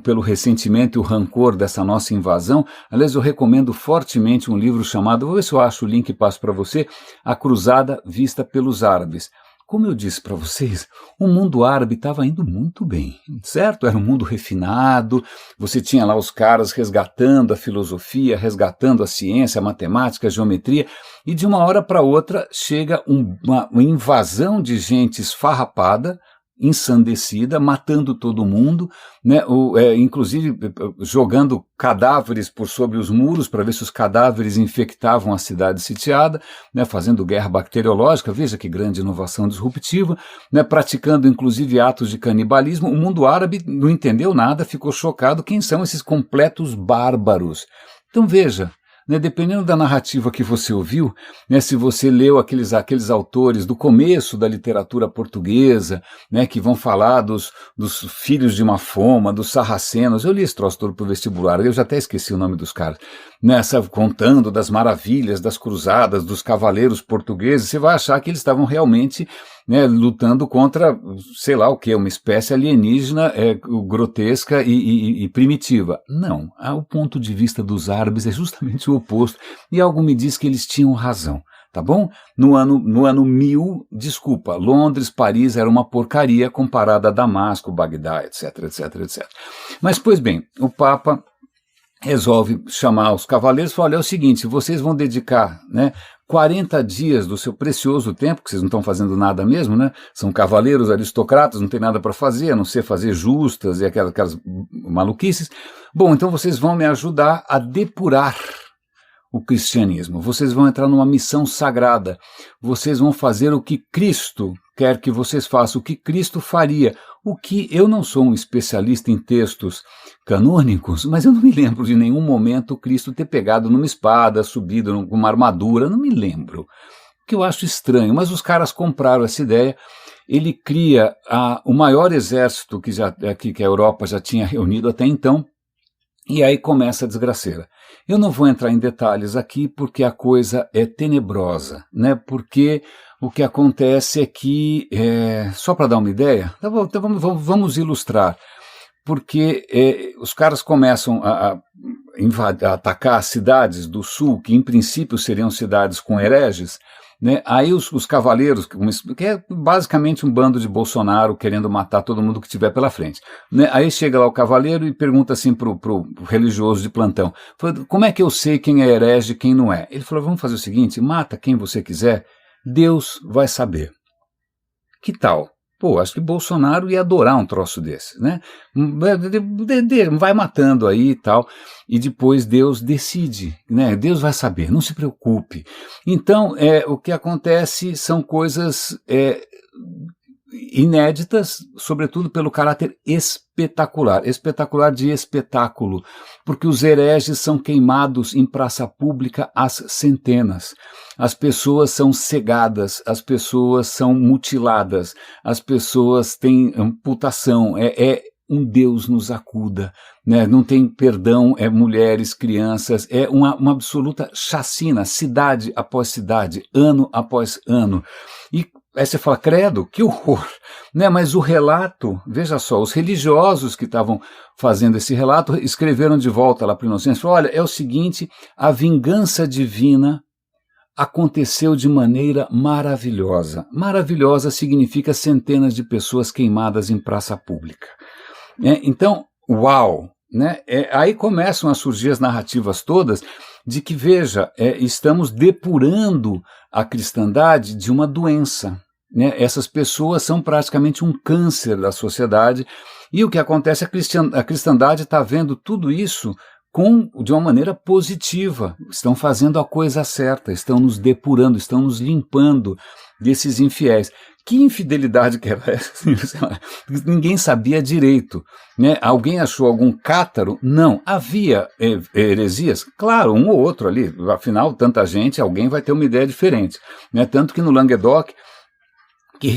pelo ressentimento e o rancor dessa nossa invasão. Aliás, eu recomendo fortemente um livro chamado, vou ver se eu acho o link e passo para você, A Cruzada Vista pelos Árabes. Como eu disse para vocês, o mundo árabe estava indo muito bem, certo? Era um mundo refinado, você tinha lá os caras resgatando a filosofia, resgatando a ciência, a matemática, a geometria, e de uma hora para outra chega uma invasão de gente esfarrapada, ensandecida, matando todo mundo, né? Inclusive jogando cadáveres por sobre os muros para ver se os cadáveres infectavam a cidade sitiada, né? Fazendo guerra bacteriológica, veja que grande inovação disruptiva, né? Praticando inclusive atos de canibalismo. O mundo árabe não entendeu nada, ficou chocado, quem são esses completos bárbaros? Então veja, né, dependendo da narrativa que você ouviu, né, se você leu aqueles autores do começo da literatura portuguesa, né, que vão falar dos filhos de Mafoma, dos sarracenos, eu li esse troço todo pro vestibular, eu já até esqueci o nome dos caras, né, contando das maravilhas, das cruzadas, dos cavaleiros portugueses, você vai achar que eles estavam realmente, né, lutando contra, sei lá o que, uma espécie alienígena grotesca e primitiva. Não, o ponto de vista dos árabes é justamente o oposto, e algo me diz que eles tinham razão, tá bom? No ano 1000, desculpa, Londres, Paris era uma porcaria comparada a Damasco, Bagdá, etc, etc, etc. Mas, pois bem, o Papa resolve chamar os cavaleiros e falar, olha, é o seguinte, vocês vão dedicar, né, 40 dias do seu precioso tempo, que vocês não estão fazendo nada mesmo, né? São cavaleiros aristocratas, não tem nada para fazer, a não ser fazer justas e aquelas maluquices. Bom, então vocês vão me ajudar a depurar o cristianismo. Vocês vão entrar numa missão sagrada. Vocês vão fazer o que Cristo quer que vocês façam, o que Cristo faria. O que eu não sou um especialista em textos canônicos, mas eu não me lembro de nenhum momento Cristo ter pegado numa espada, subido numa armadura, não me lembro. O que eu acho estranho, mas os caras compraram essa ideia. Ele cria o maior exército que a Europa já tinha reunido até então, e aí começa a desgraceira. Eu não vou entrar em detalhes aqui porque a coisa é tenebrosa, né? Porque o que acontece é que, só para dar uma ideia, então vamos ilustrar, porque os caras começam a atacar as cidades do sul, que em princípio seriam cidades com hereges, né? Aí os cavaleiros, que é basicamente um bando de Bolsonaro querendo matar todo mundo que tiver pela frente, né? Aí chega lá o cavaleiro e pergunta assim pro religioso de plantão, como é que eu sei quem é herege e quem não é? Ele falou, vamos fazer o seguinte, mata quem você quiser, Deus vai saber. Que tal? Pô, acho que Bolsonaro ia adorar um troço desse, né? Vai matando aí e tal, e depois Deus decide, né? Deus vai saber, não se preocupe. Então, o que acontece são coisas inéditas, sobretudo pelo caráter espetacular de espetáculo, porque os hereges são queimados em praça pública às centenas, as pessoas são cegadas, as pessoas são mutiladas, as pessoas têm amputação, um Deus nos acuda, né? Não tem perdão, mulheres, crianças, uma absoluta chacina, cidade após cidade, ano após ano, e aí você fala, credo, que horror, né? Mas o relato, veja só, os religiosos que estavam fazendo esse relato escreveram de volta lá para o Inocêncio, olha, é o seguinte, a vingança divina aconteceu de maneira maravilhosa. Maravilhosa significa centenas de pessoas queimadas em praça pública. Então, uau, né? Aí começam a surgir as narrativas todas de que, veja, estamos depurando a cristandade de uma doença, né? Essas pessoas são praticamente um câncer da sociedade, e o que acontece, a cristandade está vendo tudo isso de uma maneira positiva, estão fazendo a coisa certa, estão nos depurando, estão nos limpando desses infiéis. Que infidelidade que era essa? Ninguém sabia direito, né? Alguém achou algum cátaro? Não. Havia heresias? Claro, um ou outro ali. Afinal, tanta gente, alguém vai ter uma ideia diferente, né? Tanto que no Languedoc, que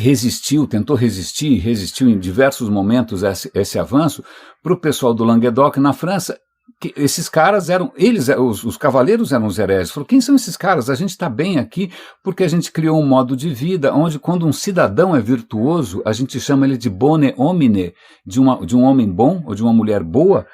tentou resistir em diversos momentos esse avanço, para o pessoal do Languedoc na França, que esses caras os cavaleiros eram os hereges. Falou, quem são esses caras? A gente está bem aqui porque a gente criou um modo de vida onde, quando um cidadão é virtuoso, a gente chama ele de bone homine, de um homem bom ou de uma mulher boa,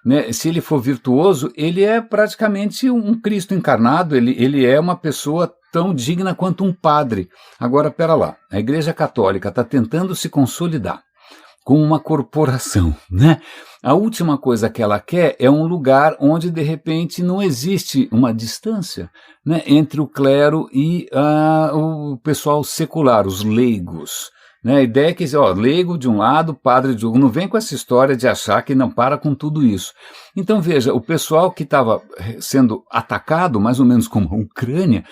né? Se ele for virtuoso, ele é praticamente um Cristo encarnado, ele é uma pessoa tão digna quanto um padre. Agora, pera lá, a Igreja Católica está tentando se consolidar como uma corporação, né? A última coisa que ela quer é um lugar onde, de repente, não existe uma distância, né, entre o clero e o pessoal secular, os leigos. Né? A ideia é que, leigo de um lado, padre de outro. Não vem com essa história de achar que não para com tudo isso. Então, veja, o pessoal que estava sendo atacado, mais ou menos como a Ucrânia,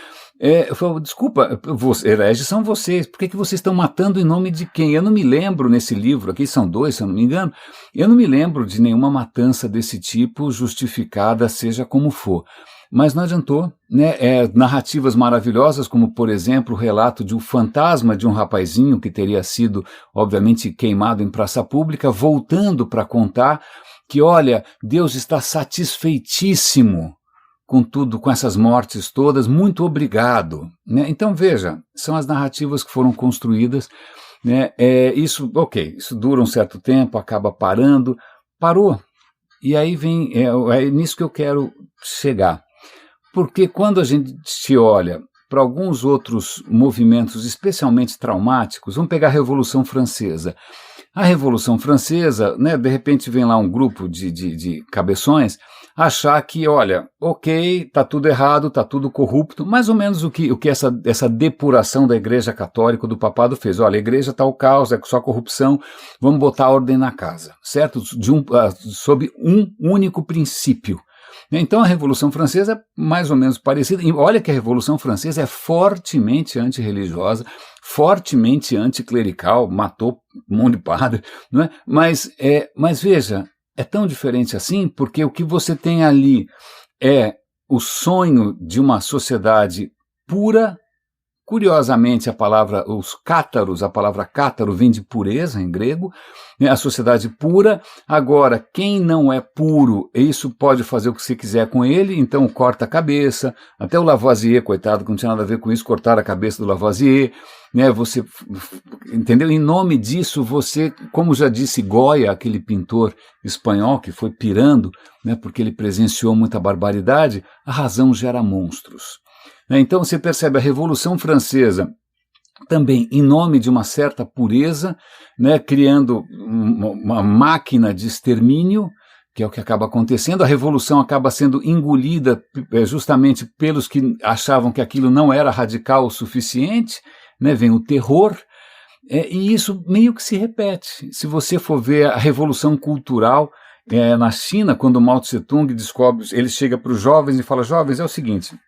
falou, desculpa, hereges são vocês, por que vocês estão matando em nome de quem? Eu não me lembro nesse livro, aqui são 2, se eu não me engano, eu não me lembro de nenhuma matança desse tipo justificada, seja como for. Mas não adiantou, né? Narrativas maravilhosas, como, por exemplo, o relato de um fantasma de um rapazinho que teria sido, obviamente, queimado em praça pública, voltando para contar que, olha, Deus está satisfeitíssimo com tudo, com essas mortes todas, muito obrigado, né? Então, veja, são as narrativas que foram construídas, né? Isso dura um certo tempo, acaba parou, e aí vem, é nisso que eu quero chegar, porque quando a gente olha para alguns outros movimentos especialmente traumáticos, vamos pegar a Revolução Francesa. A Revolução Francesa, né, de repente vem lá um grupo de cabeções achar que, olha, tá tudo errado, tá tudo corrupto, mais ou menos o que essa depuração da Igreja Católica, do papado fez. Olha, a igreja tá o caos, é só corrupção, vamos botar ordem na casa, certo? Sob um único princípio. Então a Revolução Francesa é mais ou menos parecida, e olha que a Revolução Francesa é fortemente antirreligiosa, fortemente anticlerical, matou um monte de padre, não é? Mas veja, é tão diferente assim, porque o que você tem ali é o sonho de uma sociedade pura. Curiosamente, a palavra cátaro vem de pureza em grego, né? A sociedade pura. Agora, quem não é puro, isso pode fazer o que você quiser com ele, então corta a cabeça. Até o Lavoisier, coitado, que não tinha nada a ver com isso, cortaram a cabeça do Lavoisier, né? Você, entendeu? Em nome disso, você, como já disse Goya, aquele pintor espanhol que foi pirando, né, porque ele presenciou muita barbaridade, a razão gera monstros. né? Então você percebe a Revolução Francesa também em nome de uma certa pureza, né, criando uma máquina de extermínio, que é o que acaba acontecendo. A revolução acaba sendo engolida justamente pelos que achavam que aquilo não era radical o suficiente, né, vem o terror, e isso meio que se repete. Se você for ver a revolução cultural na China, quando Mao Tse-tung descobre, ele chega para os jovens e fala: jovens, é o seguinte,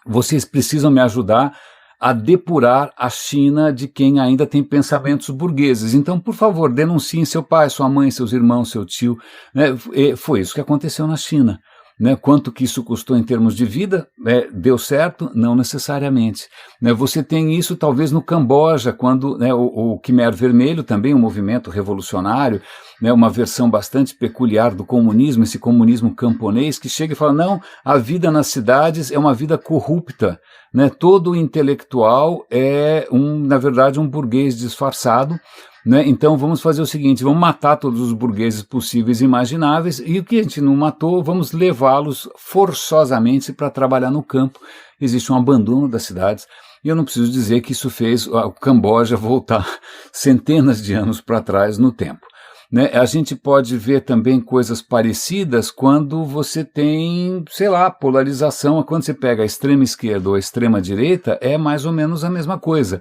vocês precisam me ajudar a depurar a China de quem ainda tem pensamentos burgueses. Então, por favor, denunciem seu pai, sua mãe, seus irmãos, seu tio. Né? Foi isso que aconteceu na China. Né? Quanto que isso custou em termos de vida? Deu certo? Não necessariamente. Né? Você tem isso talvez no Camboja, quando o Khmer Vermelho, também um movimento revolucionário, né, uma versão bastante peculiar do comunismo, esse comunismo camponês, que chega e fala: não, a vida nas cidades é uma vida corrupta. Né? Todo intelectual é, na verdade, um burguês disfarçado. Né? Então vamos fazer o seguinte, vamos matar todos os burgueses possíveis e imagináveis, e o que a gente não matou, vamos levá-los forçosamente para trabalhar no campo. Existe um abandono das cidades, e eu não preciso dizer que isso fez o Camboja voltar centenas de anos para trás no tempo. Né? A gente pode ver também coisas parecidas quando você tem, sei lá, polarização. Quando você pega a extrema esquerda ou a extrema direita, é mais ou menos a mesma coisa.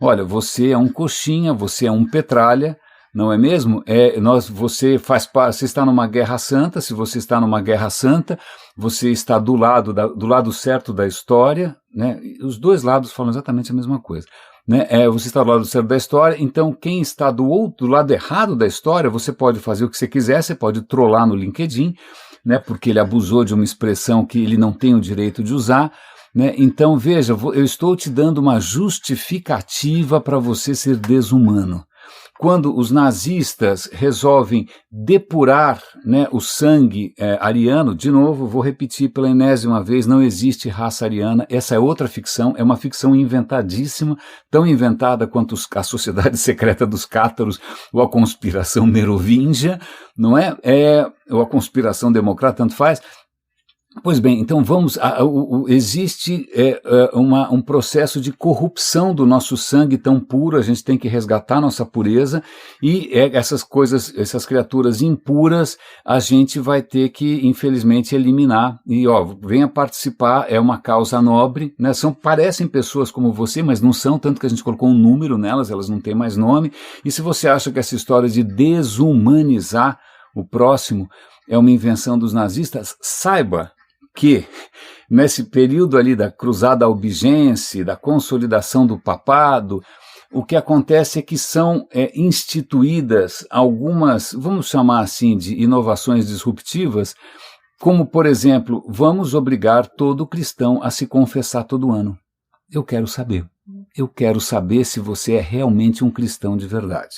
Olha, você é um coxinha, você é um petralha, não é mesmo? Você está numa guerra santa. Se você está numa guerra santa, você está do lado certo da história, né? Os dois lados falam exatamente a mesma coisa. Né? Você está do lado certo da história, então quem está do lado errado da história, você pode fazer o que você quiser, você pode trollar no LinkedIn, né? Porque ele abusou de uma expressão que ele não tem o direito de usar. Né? Então, veja, eu estou te dando uma justificativa para você ser desumano. Quando os nazistas resolvem depurar, né, o sangue ariano, de novo, vou repetir pela enésima vez, não existe raça ariana, essa é outra ficção, é uma ficção inventadíssima, tão inventada quanto a Sociedade Secreta dos Cátaros ou a conspiração merovíngia, não é? Ou a conspiração democrata, tanto faz. Pois bem, então existe um processo de corrupção do nosso sangue tão puro, a gente tem que resgatar nossa pureza, e essas criaturas impuras, a gente vai ter que, infelizmente, eliminar. E, venha participar, é uma causa nobre, né? Parecem pessoas como você, mas não são, tanto que a gente colocou um número nelas, elas não têm mais nome. E se você acha que essa história de desumanizar o próximo é uma invenção dos nazistas, saiba que nesse período ali da cruzada albigense, da consolidação do papado, o que acontece é que são instituídas algumas, vamos chamar assim, de inovações disruptivas, como, por exemplo, vamos obrigar todo cristão a se confessar todo ano. Eu quero saber se você é realmente um cristão de verdade.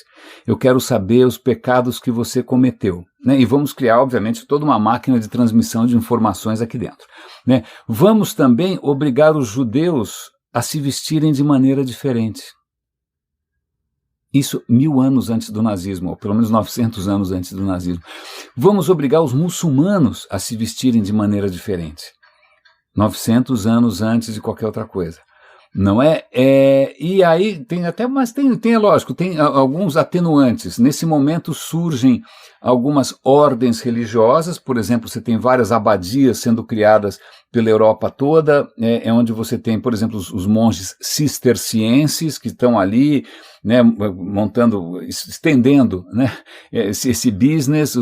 Eu quero saber os pecados que você cometeu. Né? E vamos criar, obviamente, toda uma máquina de transmissão de informações aqui dentro. Né? Vamos também obrigar os judeus a se vestirem de maneira diferente. Isso 1000 anos antes do nazismo, ou pelo menos 900 anos antes do nazismo. Vamos obrigar os muçulmanos a se vestirem de maneira diferente. 900 anos antes de qualquer outra coisa. Não é? E aí é lógico, tem alguns atenuantes. Nesse momento surgem algumas ordens religiosas, por exemplo, você tem várias abadias sendo criadas pela Europa toda, onde você tem, por exemplo, os monges cistercienses que estão ali, né, estendendo, né, esse business.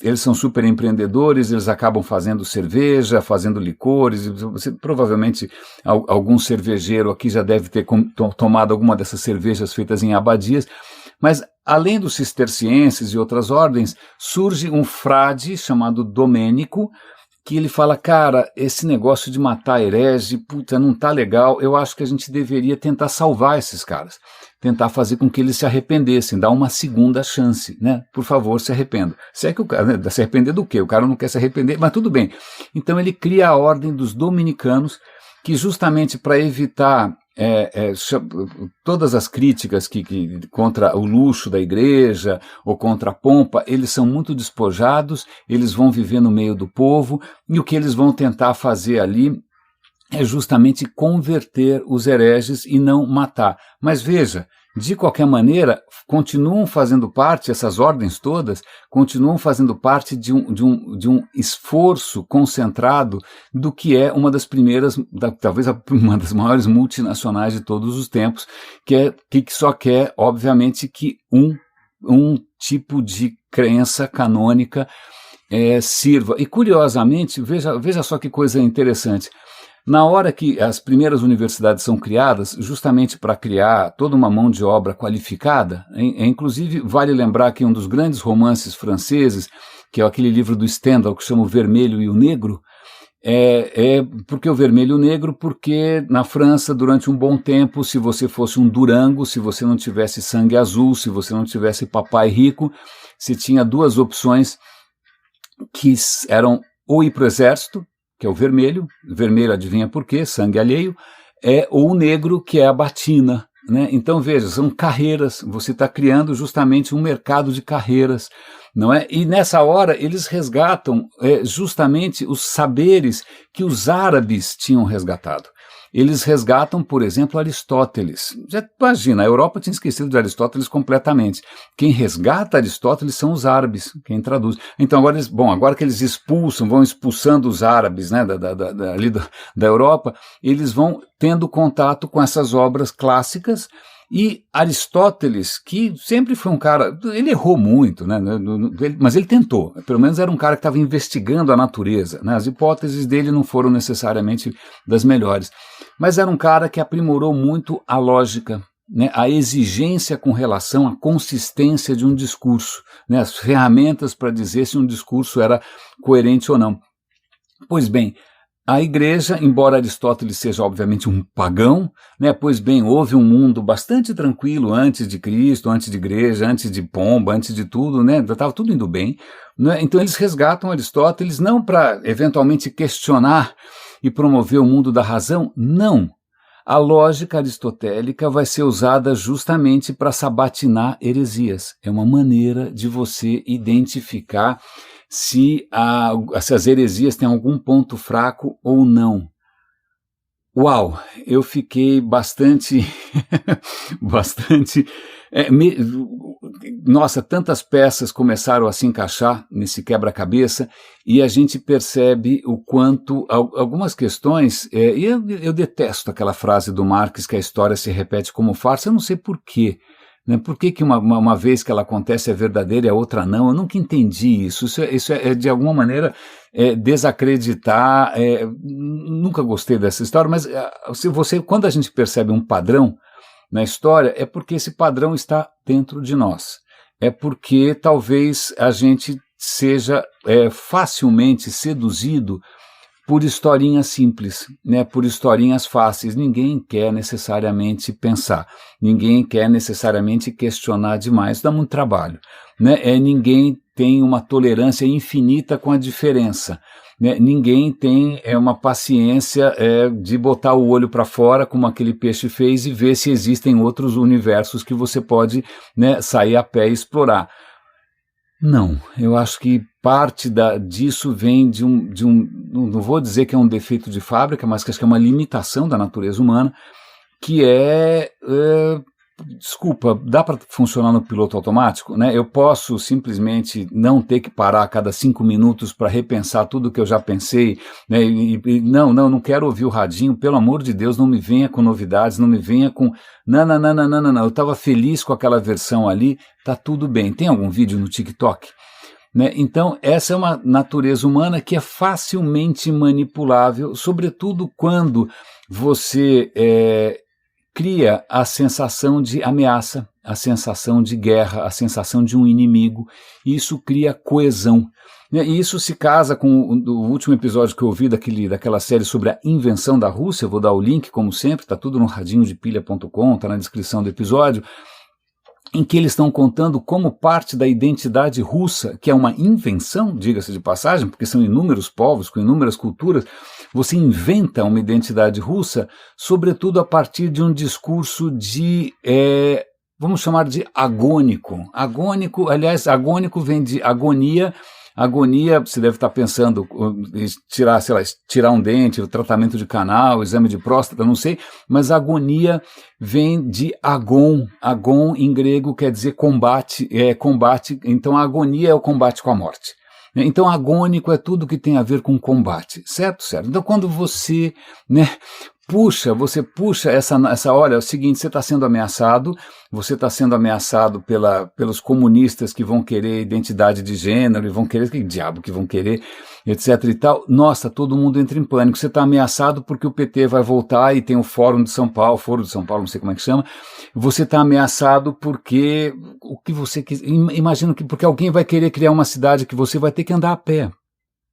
Eles são super empreendedores, eles acabam fazendo cerveja, fazendo licores. Provavelmente algum cervejeiro aqui já deve ter tomado alguma dessas cervejas feitas em abadias. Mas, além dos cistercienses e outras ordens, surge um frade chamado Domênico, que ele fala: cara, esse negócio de matar herege, não tá legal, eu acho que a gente deveria tentar salvar esses caras, tentar fazer com que eles se arrependessem, dar uma segunda chance, né? Por favor, se arrependa. Se é que o cara, né, se arrepender do quê? O cara não quer se arrepender, mas tudo bem. Então ele cria a ordem dos dominicanos, que justamente para evitar todas as críticas contra o luxo da igreja ou contra a pompa, eles são muito despojados, eles vão viver no meio do povo, e o que eles vão tentar fazer ali é justamente converter os hereges e não matar. Mas veja, de qualquer maneira, continuam fazendo parte, essas ordens todas, continuam fazendo parte de um esforço concentrado do que é uma das primeiras, talvez uma das maiores multinacionais de todos os tempos, que só quer, obviamente, que um tipo de crença canônica sirva. E curiosamente, veja só que coisa interessante. Na hora que as primeiras universidades são criadas, justamente para criar toda uma mão de obra qualificada, inclusive vale lembrar que um dos grandes romances franceses, que é aquele livro do Stendhal que chama O Vermelho e o Negro, porque o vermelho e o negro, porque na França, durante um bom tempo, se você fosse um Durango, se você não tivesse sangue azul, se você não tivesse papai rico, você tinha duas opções que eram ou ir para o exército, que é o vermelho adivinha por quê, sangue alheio, ou o negro, que é a batina, né? Então veja, são carreiras, você está criando justamente um mercado de carreiras, não é? E nessa hora eles resgatam justamente os saberes que os árabes tinham resgatado. Eles resgatam, por exemplo, Aristóteles. Já imagina, a Europa tinha esquecido de Aristóteles completamente. Quem resgata Aristóteles são os árabes, quem traduz. Então agora que eles vão expulsando os árabes, né, da Europa, eles vão tendo contato com essas obras clássicas. E Aristóteles, que sempre foi um cara, ele errou muito, né, mas ele tentou, pelo menos era um cara que estava investigando a natureza, né, as hipóteses dele não foram necessariamente das melhores, mas era um cara que aprimorou muito a lógica, né, a exigência com relação à consistência de um discurso, né, as ferramentas para dizer se um discurso era coerente ou não. Pois bem, a igreja, embora Aristóteles seja obviamente um pagão, né, pois bem, houve um mundo bastante tranquilo antes de Cristo, antes de igreja, antes de pomba, antes de tudo, né, estava tudo indo bem, né, então eles resgatam Aristóteles não para eventualmente questionar e promover o mundo da razão, não. A lógica aristotélica vai ser usada justamente para sabatinar heresias. É uma maneira de você identificar se as heresias têm algum ponto fraco ou não. Uau, eu fiquei bastante, nossa, tantas peças começaram a se encaixar nesse quebra-cabeça e a gente percebe o quanto algumas questões, e eu detesto aquela frase do Marx que a história se repete como farsa, eu não sei por quê. Por que uma vez que ela acontece é verdadeira e a outra não? Eu nunca entendi isso. Isso é de alguma maneira, desacreditar. Nunca gostei dessa história, mas quando a gente percebe um padrão na história, é porque esse padrão está dentro de nós. É porque talvez a gente seja facilmente seduzido por historinhas simples, né, por historinhas fáceis. Ninguém quer necessariamente pensar, ninguém quer necessariamente questionar demais, dá muito trabalho, né? Ninguém tem uma tolerância infinita com a diferença, né? Ninguém tem uma paciência de botar o olho para fora, como aquele peixe fez, e ver se existem outros universos que você pode, né, sair a pé e explorar. Não, eu acho que parte disso vem de não vou dizer que é um defeito de fábrica, mas que acho que é uma limitação da natureza humana, que desculpa, dá para funcionar no piloto automático, né? Eu posso simplesmente não ter que parar a cada 5 minutos para repensar tudo que eu já pensei, né? Não quero ouvir o radinho, pelo amor de Deus, não me venha com novidades, não me venha com... Não, eu estava feliz com aquela versão ali, tá tudo bem. Tem algum vídeo no TikTok? Né? Então, essa é uma natureza humana que é facilmente manipulável, sobretudo quando você cria a sensação de ameaça, a sensação de guerra, a sensação de um inimigo, e isso cria coesão. E isso se casa com o último episódio que eu ouvi daquela série sobre a invenção da Rússia. Eu vou dar o link, como sempre, está tudo no radinhodepilha.com, está na descrição do episódio, em que eles estão contando como parte da identidade russa, que é uma invenção, diga-se de passagem, porque são inúmeros povos, com inúmeras culturas, você inventa uma identidade russa, sobretudo a partir de um discurso vamos chamar de agônico. Agônico, aliás, agônico vem de agonia. Agonia, você deve estar pensando em tirar, sei lá, tirar um dente, o tratamento de canal, exame de próstata, não sei, mas agonia vem de agon. Agon em grego quer dizer combate, combate, então a agonia é o combate com a morte. Então agônico é tudo que tem a ver com combate, certo? Certo. Então quando você, né, você puxa essa olha, é o seguinte, você está sendo ameaçado pelos comunistas que vão querer identidade de gênero, e vão querer, que diabo que vão querer, etc e tal. Nossa, todo mundo entra em pânico. Você está ameaçado porque o PT vai voltar e tem o Foro de São Paulo, não sei como é que chama. Você está ameaçado porque o que você quis, imagino que porque alguém vai querer criar uma cidade que você vai ter que andar a pé.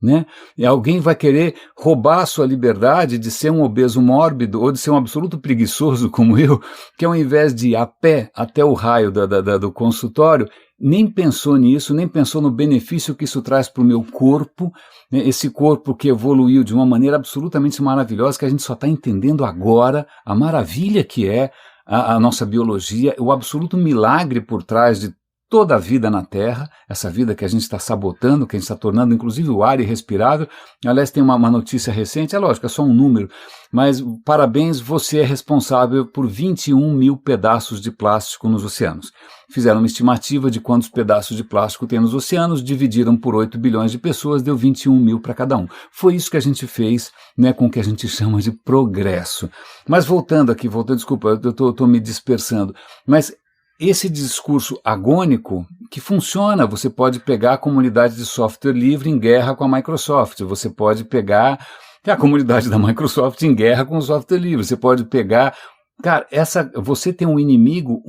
Né? E alguém vai querer roubar a sua liberdade de ser um obeso mórbido ou de ser um absoluto preguiçoso como eu, que ao invés de ir a pé até o raio do consultório, nem pensou nisso, nem pensou no benefício que isso traz para o meu corpo, né? Esse corpo que evoluiu de uma maneira absolutamente maravilhosa, que a gente só está entendendo agora, a maravilha que é a nossa biologia, o absoluto milagre por trás de toda a vida na Terra, essa vida que a gente está sabotando, que a gente está tornando inclusive o ar irrespirável. Aliás, tem uma notícia recente, é lógico, é só um número, mas parabéns, você é responsável por 21 mil pedaços de plástico nos oceanos. Fizeram uma estimativa de quantos pedaços de plástico tem nos oceanos, dividiram por 8 bilhões de pessoas, deu 21 mil para cada um. Foi isso que a gente fez, né, com o que a gente chama de progresso. Mas voltando, desculpa, eu estou me dispersando, mas esse discurso agônico que funciona, você pode pegar a comunidade de software livre em guerra com a Microsoft, você pode pegar a comunidade da Microsoft em guerra com o software livre, você pode pegar, cara, você tem um inimigo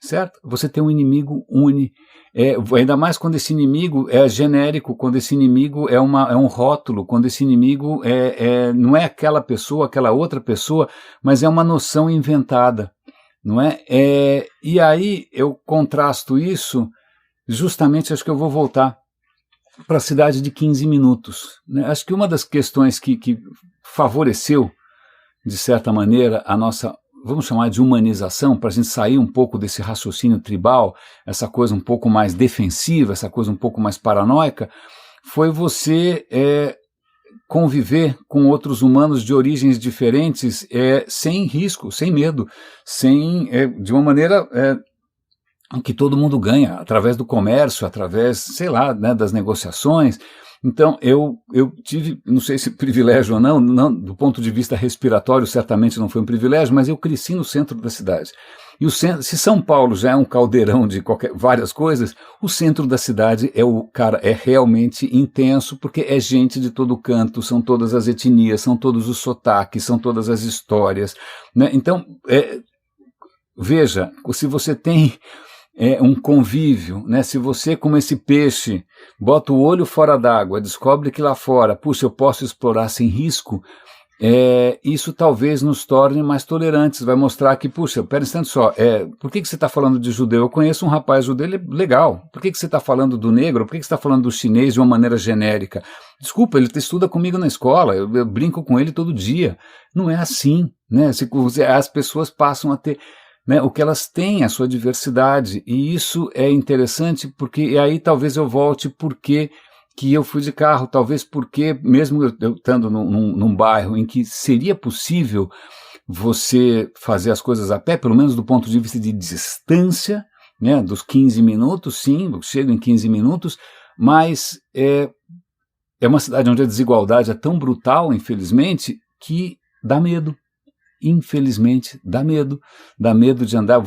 certo? Você tem um inimigo ainda mais quando esse inimigo é genérico, quando esse inimigo é um rótulo, quando esse inimigo não é aquela pessoa, aquela outra pessoa, mas é uma noção inventada. Não é? E aí eu contrasto isso, justamente acho que eu vou voltar para a cidade de 15 minutos. Né? Acho que uma das questões que favoreceu, de certa maneira, a nossa, vamos chamar de humanização, para a gente sair um pouco desse raciocínio tribal, essa coisa um pouco mais defensiva, essa coisa um pouco mais paranoica, foi você conviver com outros humanos de origens diferentes sem risco, sem medo, de uma maneira que todo mundo ganha, através do comércio, através, sei lá, né, das negociações. Então, eu tive, não sei se privilégio ou não, do ponto de vista respiratório, certamente não foi um privilégio, mas eu cresci no centro da cidade. E o centro, se São Paulo já é um caldeirão de várias coisas, o centro da cidade é realmente intenso, porque é gente de todo canto, são todas as etnias, são todos os sotaques, são todas as histórias, né? Então, veja, se você tem um convívio, né? Se você, como esse peixe, bota o olho fora d'água, descobre que lá fora, puxa, eu posso explorar sem risco, isso talvez nos torne mais tolerantes, vai mostrar que, puxa, pera um instante só, por que você está falando de judeu? Eu conheço um rapaz judeu, ele é legal. Por que você está falando do negro? Por que você está falando do chinês de uma maneira genérica? Desculpa, ele estuda comigo na escola, eu brinco com ele todo dia. Não é assim, né? As pessoas passam a ter, né, o que elas têm, a sua diversidade, e isso é interessante, porque e aí talvez eu volte porque que eu fui de carro, talvez porque, mesmo eu estando num bairro em que seria possível você fazer as coisas a pé, pelo menos do ponto de vista de distância, né, dos 15 minutos, sim, eu chego em 15 minutos, mas é uma cidade onde a desigualdade é tão brutal, infelizmente, que dá medo. Infelizmente, dá medo de andar.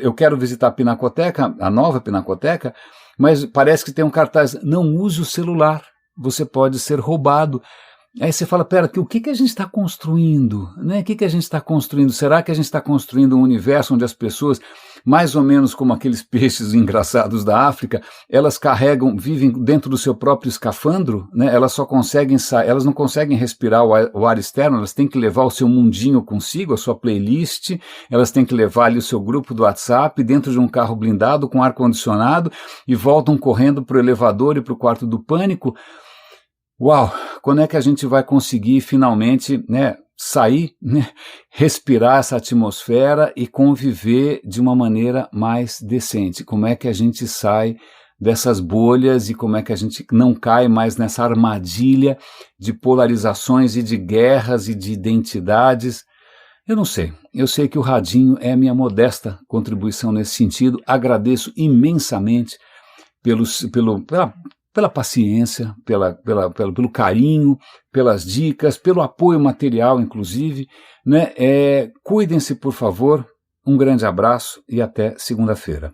Eu quero visitar a Pinacoteca, a nova Pinacoteca, mas parece que tem um cartaz, não use o celular, você pode ser roubado. Aí você fala, pera, o que a gente está construindo? Né? O que a gente está construindo? Será que a gente está construindo um universo onde as pessoas, mais ou menos como aqueles peixes engraçados da África, elas vivem dentro do seu próprio escafandro, né? Elas só conseguem elas não conseguem respirar o ar externo, elas têm que levar o seu mundinho consigo, a sua playlist, elas têm que levar ali o seu grupo do WhatsApp dentro de um carro blindado com ar-condicionado e voltam correndo para o elevador e para o quarto do pânico. Uau, quando é que a gente vai conseguir finalmente, né, sair, né, respirar essa atmosfera e conviver de uma maneira mais decente? Como é que a gente sai dessas bolhas e como é que a gente não cai mais nessa armadilha de polarizações e de guerras e de identidades. Eu não sei, eu sei que o radinho é a minha modesta contribuição nesse sentido, agradeço imensamente pela paciência, pelo carinho, pelas dicas, pelo apoio material, inclusive, né? Cuidem-se, por favor, um grande abraço e até segunda-feira.